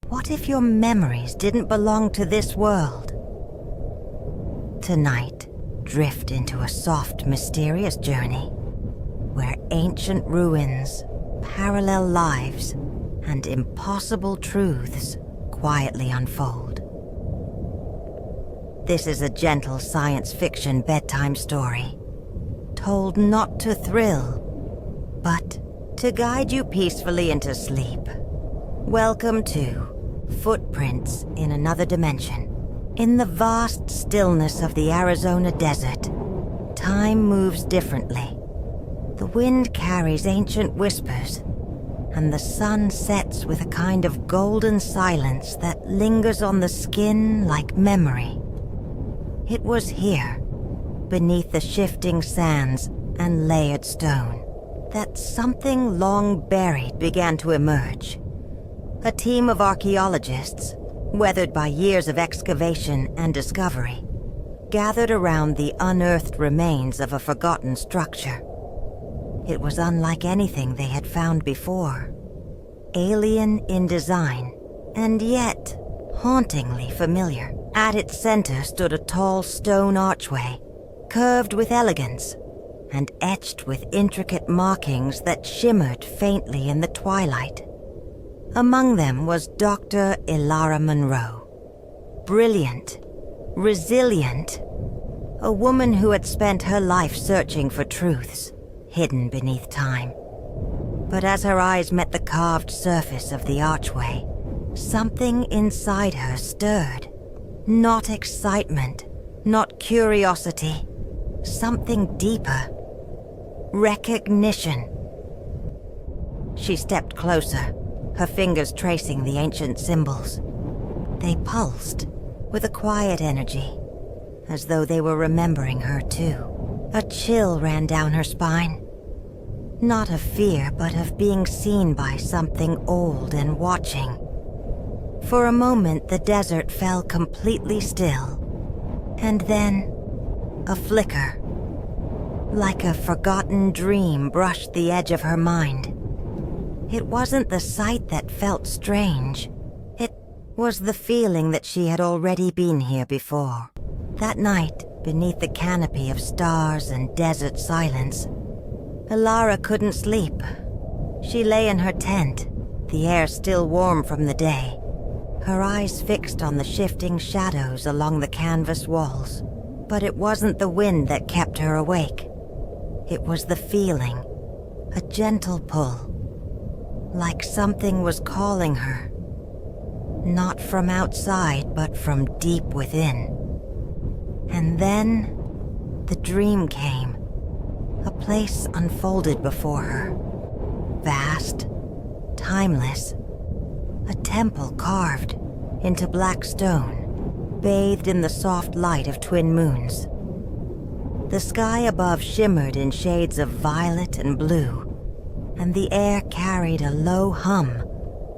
What if your memories didn't belong to this world? Tonight, drift into a soft, mysterious journey where ancient ruins, parallel lives, and impossible truths quietly unfold. This is a gentle science fiction bedtime story, told not to thrill, but to guide you peacefully into sleep. Welcome to Footprints in Another Dimension. In the vast stillness of the Arizona desert, time moves differently. The wind carries ancient whispers, and the sun sets with a kind of golden silence that lingers on the skin like memory. It was here, beneath the shifting sands and layered stone, that something long buried began to emerge. A team of archaeologists, weathered by years of excavation and discovery, gathered around the unearthed remains of a forgotten structure. It was unlike anything they had found before. Alien in design, and yet hauntingly familiar. At its center stood a tall stone archway, curved with elegance, and etched with intricate markings that shimmered faintly in the twilight. Among them was Dr. Elara Monroe. Brilliant, resilient, a woman who had spent her life searching for truths hidden beneath time. But as her eyes met the carved surface of the archway, something inside her stirred. Not excitement, not curiosity, something deeper. Recognition. She stepped closer, her fingers tracing the ancient symbols. They pulsed with a quiet energy, as though they were remembering her too. A chill ran down her spine. Not of fear, but of being seen by something old and watching. For a moment, the desert fell completely still. And then, a flicker. Like a forgotten dream brushed the edge of her mind. It wasn't the sight that felt strange. It was the feeling that she had already been here before. That night, beneath the canopy of stars and desert silence, Elara couldn't sleep. She lay in her tent, the air still warm from the day, her eyes fixed on the shifting shadows along the canvas walls. But it wasn't the wind that kept her awake. It was the feeling, a gentle pull, like something was calling her. Not from outside, but from deep within. And then, the dream came. A place unfolded before her. Vast, timeless. A temple carved into black stone, bathed in the soft light of twin moons. The sky above shimmered in shades of violet and blue, and the air carried a low hum,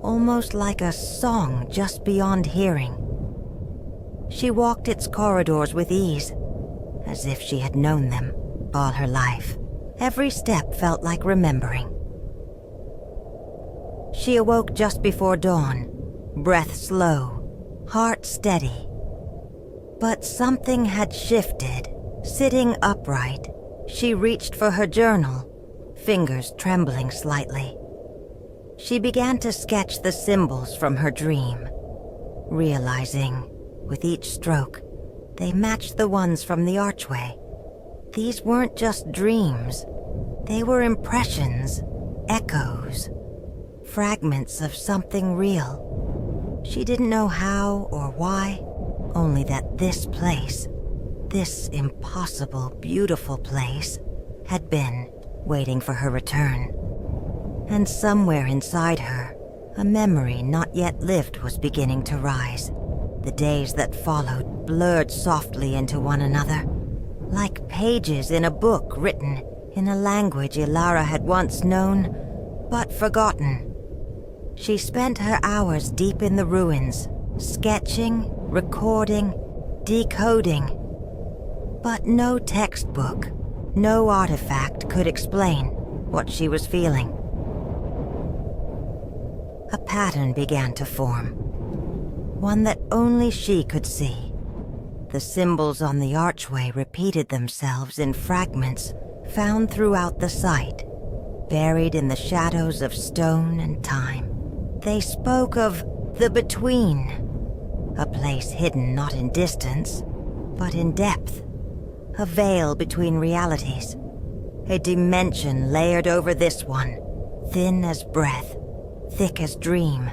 almost like a song just beyond hearing. She walked its corridors with ease, as if she had known them all her life. Every step felt like remembering. She awoke just before dawn, breath slow, heart steady. But something had shifted. Sitting upright, she reached for her journal, fingers trembling slightly. She began to sketch the symbols from her dream, realizing, with each stroke, they matched the ones from the archway. These weren't just dreams. They were impressions, echoes, fragments of something real. She didn't know how or why, only that this place, this impossible, beautiful place, had been waiting for her return. And somewhere inside her, a memory not yet lived was beginning to rise. The days that followed blurred softly into one another, like pages in a book written in a language Elara had once known, but forgotten. She spent her hours deep in the ruins, sketching, recording, decoding. But no textbook, no artifact could explain what she was feeling. A pattern began to form. one that only she could see. The symbols on the archway repeated themselves in fragments found throughout the site, buried in the shadows of stone and time. They spoke of the Between, a place hidden not in distance, but in depth, a veil between realities, a dimension layered over this one, thin as breath, thick as dream.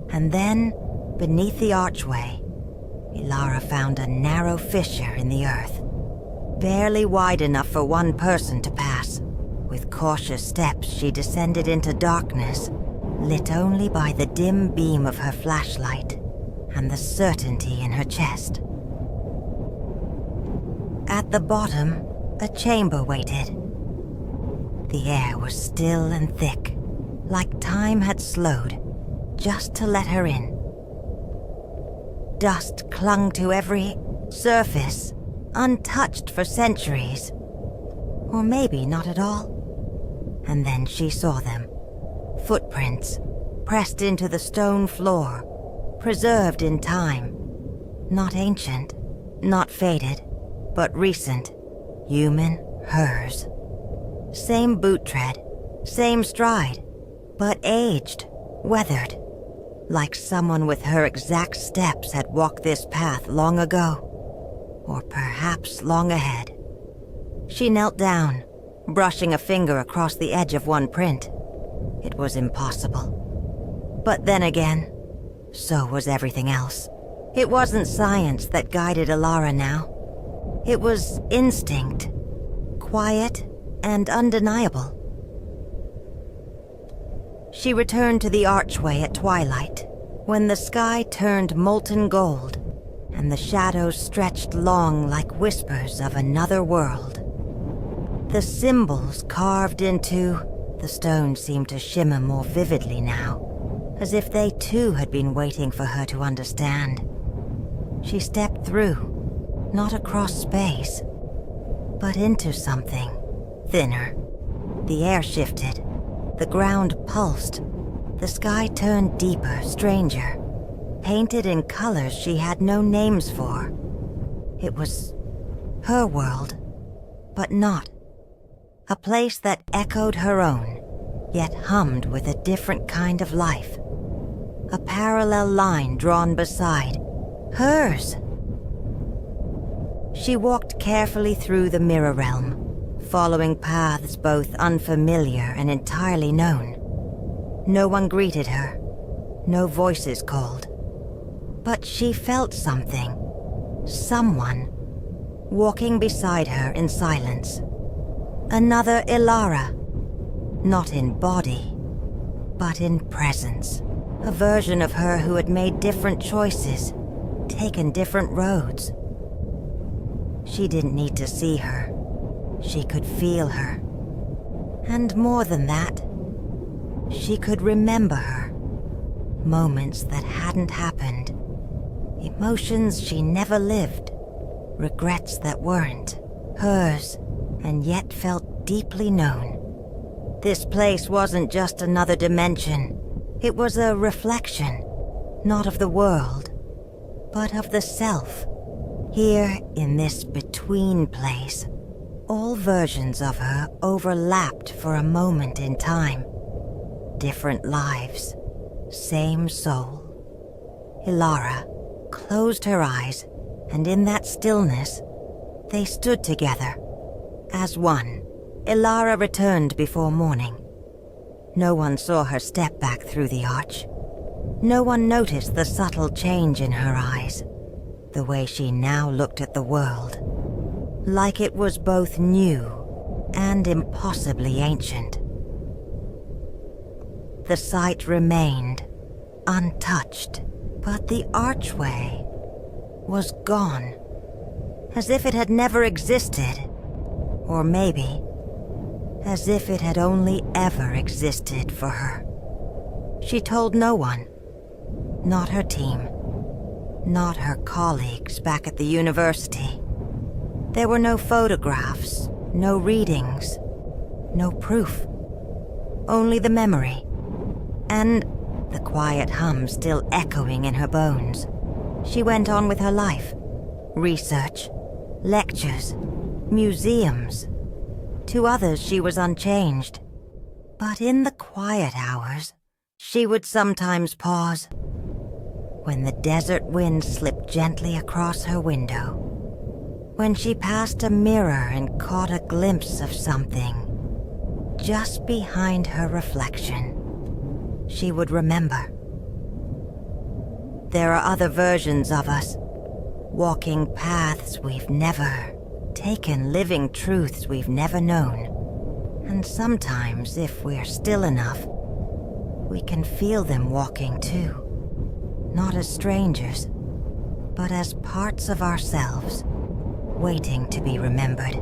And then, beneath the archway, Elara found a narrow fissure in the earth, barely wide enough for one person to pass. With cautious steps, she descended into darkness, lit only by the dim beam of her flashlight and the certainty in her chest. At the bottom, a chamber waited. The air was still and thick, like time had slowed, just to let her in. Dust clung to every surface, untouched for centuries. Or maybe not at all. And then she saw them. Footprints, pressed into the stone floor, preserved in time. Not ancient, not faded, but recent, human, hers. Same boot tread, same stride, but aged, weathered. Like someone with her exact steps had walked this path long ago, or perhaps long ahead. She knelt down, brushing a finger across the edge of one print. It was impossible. But then again, so was everything else. It wasn't science that guided Elara now. It was instinct, quiet and undeniable. She returned to the archway at twilight, when the sky turned molten gold, and the shadows stretched long like whispers of another world. The symbols carved into the stone seemed to shimmer more vividly now, as if they too had been waiting for her to understand. She stepped through, not across space, but into something thinner. The air shifted. The ground pulsed. The sky turned deeper, stranger, painted in colors she had no names for. It was her world, but not. A place that echoed her own, yet hummed with a different kind of life. A parallel line drawn beside hers. She walked carefully through the mirror realm, following paths both unfamiliar and entirely known. No one greeted her, no voices called. But she felt something, someone, walking beside her in silence. Another Elara, not in body, but in presence. A version of her who had made different choices, taken different roads. She didn't need to see her. She could feel her. And more than that, she could remember her. Moments that hadn't happened. Emotions she never lived. Regrets that weren't hers, and yet felt deeply known. This place wasn't just another dimension. It was a reflection, not of the world, but of the self. Here, in this between place, all versions of her overlapped for a moment in time. Different lives, same soul. Elara closed her eyes, and in that stillness, they stood together, as one. Elara returned before morning. No one saw her step back through the arch. No one noticed the subtle change in her eyes, the way she now looked at the world, like it was both new and impossibly ancient. The site remained untouched, but the archway was gone, as if it had never existed, or maybe as if it had only ever existed for her. She told no one, not her team, not her colleagues back at the university. There were no photographs, no readings, no proof. Only the memory. And the quiet hum still echoing in her bones. She went on with her life. Research, lectures, museums. To others she was unchanged. But in the quiet hours, she would sometimes pause. When the desert wind slipped gently across her window. When she passed a mirror and caught a glimpse of something just behind her reflection, she would remember. There are other versions of us, walking paths we've never taken, living truths we've never known. And sometimes, if we're still enough, we can feel them walking too. Not as strangers, but as parts of ourselves, waiting to be remembered.